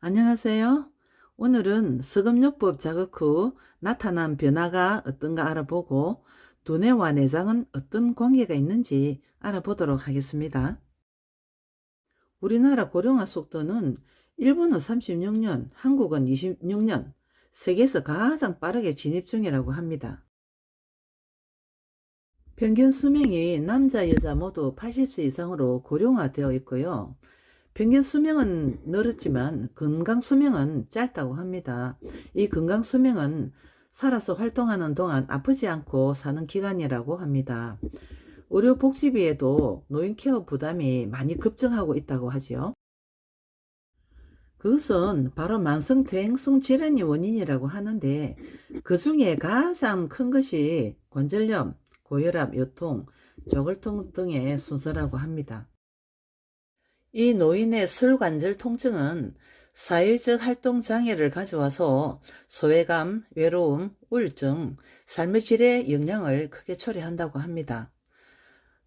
안녕하세요. 오늘은 석음요법 자극 후 나타난 변화가 어떤가 알아보고 두뇌와 내장은 어떤 관계가 있는지 알아보도록 하겠습니다. 우리나라 고령화 속도는 일본은 36년, 한국은 26년, 세계에서 가장 빠르게 진입 중이라고 합니다. 평균 수명이 남자, 여자 모두 80세 이상으로 고령화되어 있고요. 평균 수명은 늘었지만 건강 수명은 짧다고 합니다. 이 건강 수명은 살아서 활동하는 동안 아프지 않고 사는 기간이라고 합니다. 의료복지비에도 노인 케어 부담이 많이 급증하고 있다고 하죠. 그것은 바로 만성퇴행성 질환이 원인이라고 하는데 그 중에 가장 큰 것이 관절염, 고혈압, 요통, 저골통 등의 순서라고 합니다. 이 노인의 설관절 통증은 사회적 활동 장애를 가져와서 소외감, 외로움, 우울증, 삶의 질에 영향을 크게 초래한다고 합니다.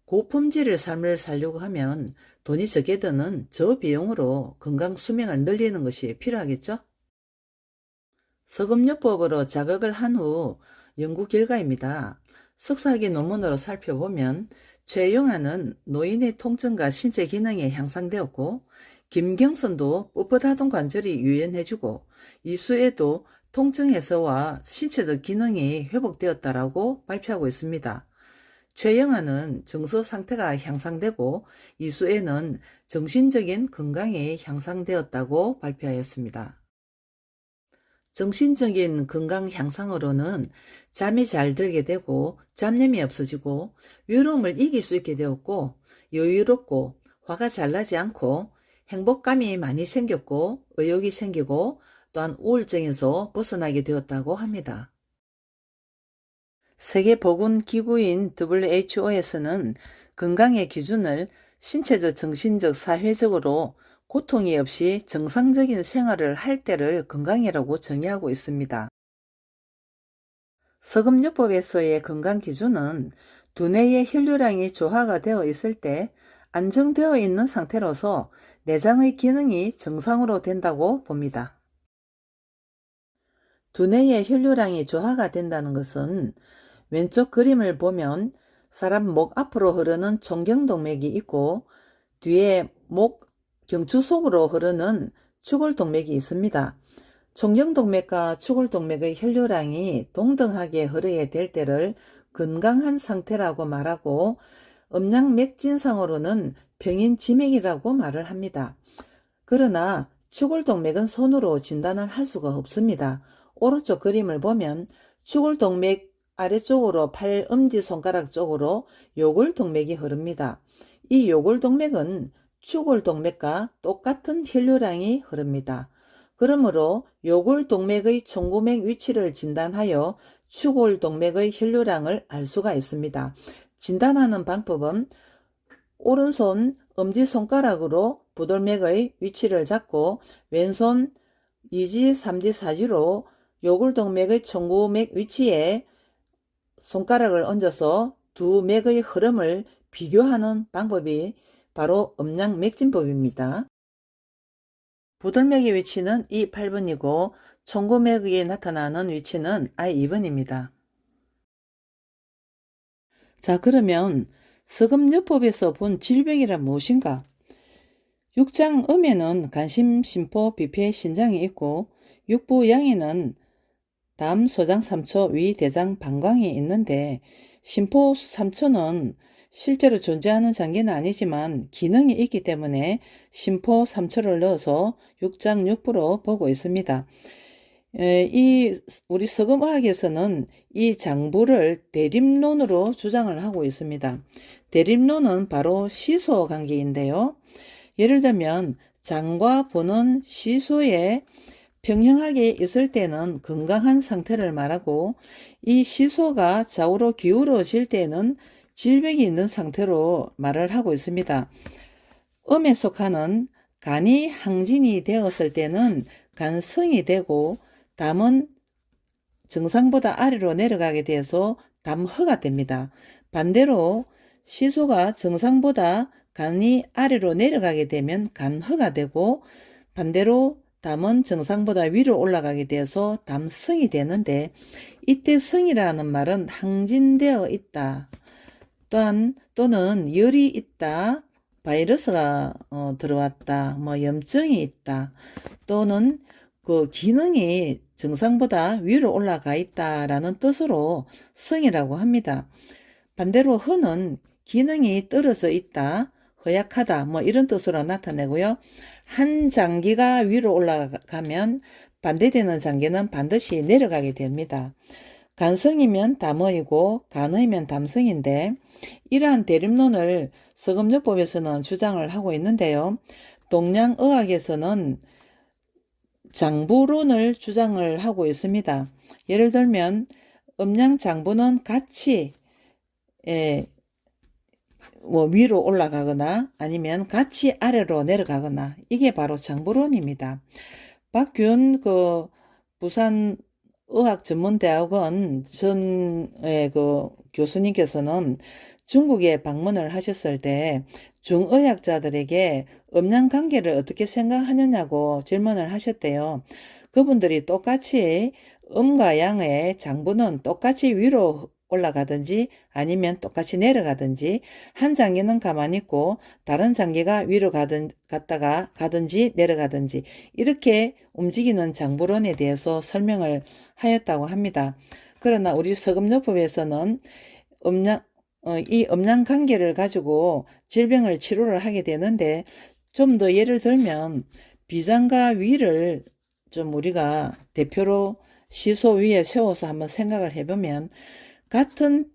고품질의 삶을 살려고 하면 돈이 적게 드는 저비용으로 건강 수명을 늘리는 것이 필요하겠죠? 석음요법으로 자극을 한 후 연구 결과입니다. 석사학위 논문으로 살펴보면 최영아는 노인의 통증과 신체 기능이 향상되었고 김경선도 뻣뻣하던 관절이 유연해지고 이수애도 통증 해소와 신체적 기능이 회복되었다라고 발표하고 있습니다. 최영아는 정서 상태가 향상되고 이수애는 정신적인 건강이 향상되었다고 발표하였습니다. 정신적인 건강 향상으로는 잠이 잘 들게 되고 잡념이 없어지고 외로움을 이길 수 있게 되었고 여유롭고 화가 잘 나지 않고 행복감이 많이 생겼고 의욕이 생기고 또한 우울증에서 벗어나게 되었다고 합니다. 세계보건기구인 WHO에서는 건강의 기준을 신체적, 정신적, 사회적으로 고통이 없이 정상적인 생활을 할 때를 건강이라고 정의하고 있습니다. 석음요법에서의 건강 기준은 두뇌의 혈류량이 조화가 되어 있을 때 안정되어 있는 상태로서 내장의 기능이 정상으로 된다고 봅니다. 두뇌의 혈류량이 조화가 된다는 것은 왼쪽 그림을 보면 사람 목 앞으로 흐르는 총경동맥이 있고 뒤에 목 경추 속으로 흐르는 추골동맥이 있습니다. 총경동맥과 추골동맥의 혈류량이 동등하게 흐르게 될 때를 건강한 상태라고 말하고 음양맥진상으로는 병인지맥이라고 말을 합니다. 그러나 추골동맥은 손으로 진단을 할 수가 없습니다. 오른쪽 그림을 보면 추골동맥 아래쪽으로 팔 엄지손가락 쪽으로 요골동맥이 흐릅니다. 이 요골동맥은 추골동맥과 똑같은 혈류량이 흐릅니다. 그러므로 요골동맥의 총구맥 위치를 진단하여 추골동맥의 혈류량을 알 수가 있습니다. 진단하는 방법은 오른손 엄지손가락으로 부돌맥의 위치를 잡고 왼손 2지, 3지, 4지로 요골동맥의 총구맥 위치에 손가락을 얹어서 두 맥의 흐름을 비교하는 방법이 바로 음양맥진법입니다. 부돌맥의 위치는 E8번이고 총구맥이 나타나는 위치는 I2번입니다. 자, 그러면 석음요법에서 본 질병이란 무엇인가? 육장음에는 간심, 심포, 비폐, 신장이 있고 육부양에는 담, 소장, 삼초, 위, 대장, 방광이 있는데 심포, 삼초는 실제로 존재하는 장기는 아니지만 기능이 있기 때문에 심포, 삼초를 넣어서 육장육부로 보고 있습니다. 우리 석음의학에서는 이 장부를 대립론으로 주장을 하고 있습니다. 대립론은 바로 시소 관계인데요. 예를 들면 장과 부는 시소에 평형하게 있을 때는 건강한 상태를 말하고 이 시소가 좌우로 기울어질 때는 질병이 있는 상태로 말을 하고 있습니다. 음에 속하는 간이 항진이 되었을 때는 간성이 되고 담은 정상보다 아래로 내려가게 돼서 담허가 됩니다. 반대로 시소가 정상보다 간이 아래로 내려가게 되면 간허가 되고 반대로 담은 정상보다 위로 올라가게 돼서 담성이 되는데, 이때 성이라는 말은 항진되어 있다. 또는 열이 있다. 바이러스가 들어왔다. 뭐 염증이 있다. 또는 그 기능이 정상보다 위로 올라가 있다라는 뜻으로 성이라고 합니다. 반대로 허는 기능이 떨어져 있다, 허약하다, 뭐 이런 뜻으로 나타내고요. 한 장기가 위로 올라가면 반대되는 장기는 반드시 내려가게 됩니다. 간성이면 담어이고 간의면 담성인데, 이러한 대립론을 서금요법에서는 주장을 하고 있는데요. 동양의학에서는 장부론을 주장을 하고 있습니다. 예를 들면 음양장부는 같이 위로 올라가거나 아니면 같이 아래로 내려가거나, 이게 바로 장부론입니다. 박균 부산 의학전문대학원 전의 교수님께서는 중국에 방문을 하셨을 때 중의학자들에게 음양관계를 어떻게 생각하느냐고 질문을 하셨대요. 그분들이 똑같이 음과 양의 장부는 똑같이 위로 올라가든지 아니면 똑같이 내려가든지, 한 장기는 가만히 있고 다른 장기가 위로 갔다가 가든지 내려가든지 이렇게 움직이는 장부론에 대해서 설명을 하였다고 합니다. 그러나 우리 서금요법에서는 이 음양관계를 가지고 질병을 치료를 하게 되는데, 좀 더 예를 들면 비장과 위를 좀 우리가 대표로 시소 위에 세워서 한번 생각을 해보면, 같은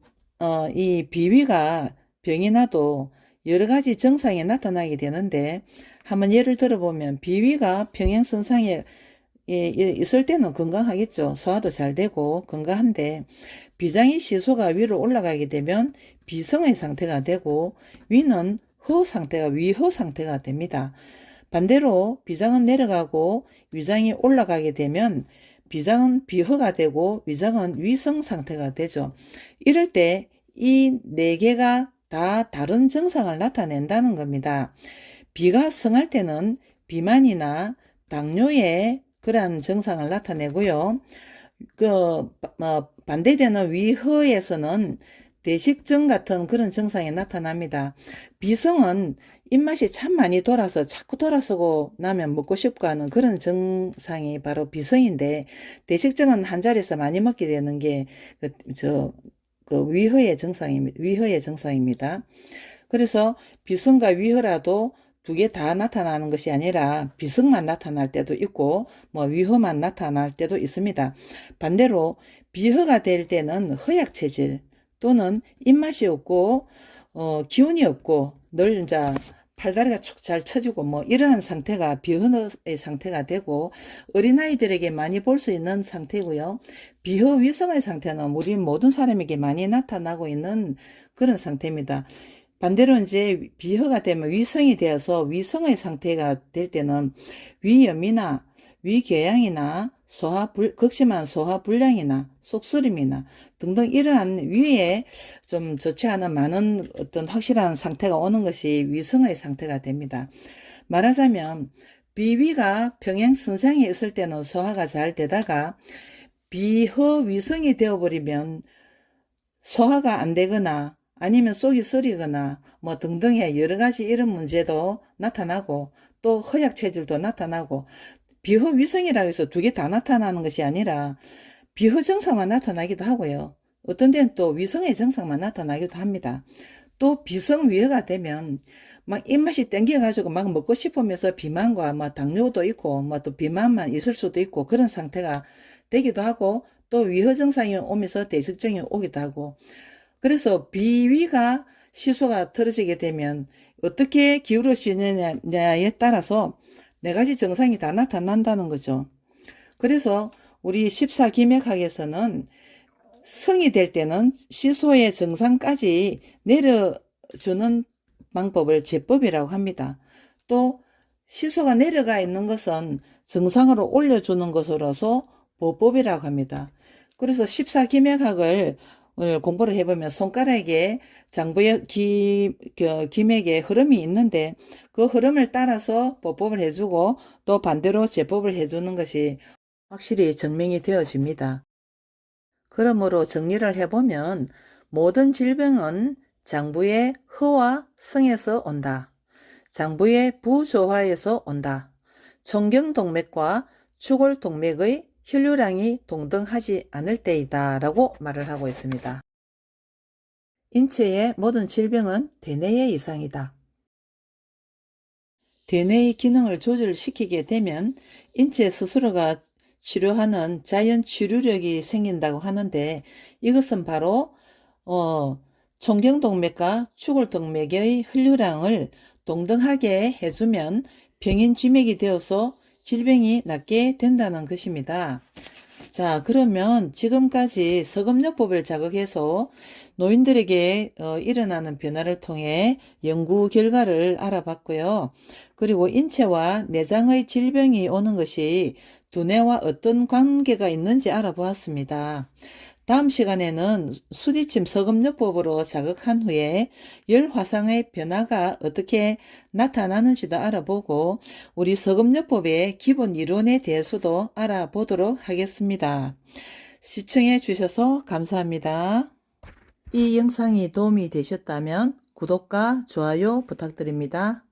이 비위가 병이 나도 여러 가지 증상이 나타나게 되는데, 한번 예를 들어보면 비위가 평행선상에 있을 때는 건강하겠죠. 소화도 잘 되고 건강한데, 비장의 시소가 위로 올라가게 되면 비성의 상태가 되고, 위는 허 상태가 위허 상태가 됩니다. 반대로 비장은 내려가고 위장이 올라가게 되면 비장은 비허가 되고 위장은 위성 상태가 되죠. 이럴 때 이 네 개가 다 다른 증상을 나타낸다는 겁니다. 비가 성할 때는 비만이나 당뇨의 그러한 증상을 나타내고요. 반대되는 위허에서는 대식증 같은 그런 증상이 나타납니다. 비성은 입맛이 참 많이 돌아서 자꾸 돌아서고 나면 먹고 싶고 하는 그런 증상이 바로 비성인데, 대식증은 한 자리에서 많이 먹게 되는 게 위허의 증상입니다. 그래서 비성과 위허라도 두 개 다 나타나는 것이 아니라 비성만 나타날 때도 있고 위허만 나타날 때도 있습니다. 반대로 비허가 될 때는 허약체질 또는 입맛이 없고 기운이 없고 늘 이제 팔다리가 축 잘 처지고 이러한 상태가 비허의 상태가 되고, 어린아이들에게 많이 볼 수 있는 상태고요. 비허위성의 상태는 우리 모든 사람에게 많이 나타나고 있는 그런 상태입니다. 반대로 이제 비허가 되면 위성이 되어서 위성의 상태가 될 때는 위염이나 위궤양이나 극심한 소화불량이나 속쓰림이나 등등 이러한 위에 좀 좋지 않은 많은 어떤 확실한 상태가 오는 것이 위성의 상태가 됩니다. 말하자면 비위가 평행선상에 있을 때는 소화가 잘 되다가 비허위성이 되어버리면 소화가 안 되거나 아니면 속이 쓰리거나 등등의 여러 가지 이런 문제도 나타나고, 또 허약 체질도 나타나고, 비허위성이라고 해서 두 개 다 나타나는 것이 아니라 비허 증상만 나타나기도 하고요. 어떤 데는 또 위성의 증상만 나타나기도 합니다. 또 비성위허가 되면 막 입맛이 땡겨가지고 막 먹고 싶으면서 비만과 당뇨도 있고 또 비만만 있을 수도 있고 그런 상태가 되기도 하고, 또 위허 증상이 오면서 대식증이 오기도 하고, 그래서 비위가 시소가 틀어지게 되면 어떻게 기울어지느냐에 따라서 네 가지 증상이 다 나타난다는 거죠. 그래서 우리 십사기맥학에서는 성이 될 때는 시소의 정상까지 내려주는 방법을 제법이라고 합니다. 또 시소가 내려가 있는 것은 정상으로 올려주는 것으로서 보법이라고 합니다. 그래서 십사기맥학을 공부를 해보면 손가락에 장부의 김액의 흐름이 있는데 그 흐름을 따라서 보법을 해주고 또 반대로 제법을 해주는 것이 확실히 증명이 되어집니다. 그러므로 정리를 해보면 모든 질병은 장부의 허와 성에서 온다. 장부의 부조화에서 온다. 청경동맥과 추골동맥의 혈류량이 동등하지 않을 때이다 라고 말을 하고 있습니다. 인체의 모든 질병은 대뇌의 이상이다. 대뇌의 기능을 조절시키게 되면 인체 스스로가 치료하는 자연 치료력이 생긴다고 하는데 이것은 바로 청경동맥과 추골동맥의 혈류량을 동등하게 해주면 병인지맥이 되어서 질병이 낫게 된다는 것입니다. 자, 그러면 지금까지 서금요법을 자극해서 노인들에게 일어나는 변화를 통해 연구 결과를 알아봤고요. 그리고 인체와 내장의 질병이 오는 것이 두뇌와 어떤 관계가 있는지 알아보았습니다. 다음 시간에는 수지침 서금요법으로 자극한 후에 열화상의 변화가 어떻게 나타나는지도 알아보고 우리 서금요법의 기본 이론에 대해서도 알아보도록 하겠습니다. 시청해 주셔서 감사합니다. 이 영상이 도움이 되셨다면 구독과 좋아요 부탁드립니다.